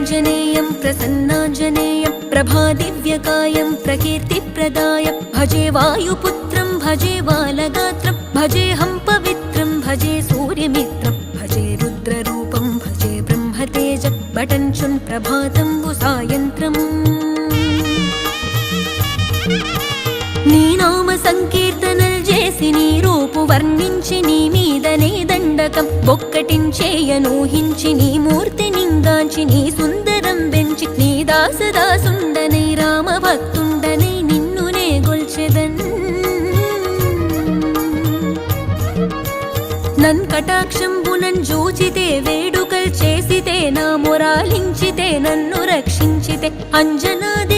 आञ्जनेयं प्रसन्नाञ्जनेयं प्रभादिव्यकायं प्रकीर्तिप्रदाय भजे वायुपुत्रं भजे बालगात्रं भजेऽहं पवित्रं भजे सूर्यमित्रं भजे रुद्ररूपं भजे ब्रह्मतेज बटञ्चुन् प्रभातं सायन्त्रम् నీ నామ సంకీర్తనలు చేసి నీ రూపు వర్ణించి నీ మీదనే దండకం బొక్కటించేయనూహించి నీ మూర్తి నింగాంచి నీ సుందరం పెంచి నీ దాసదాసుండనై రామ భక్తుండనై నిన్నునే గొల్చెదన్ నన్ కటాక్షంబునన్ జూచితే వేడుకల్ చేసితే నా మొరాలించితే నన్ను రక్షించితే అంజనాది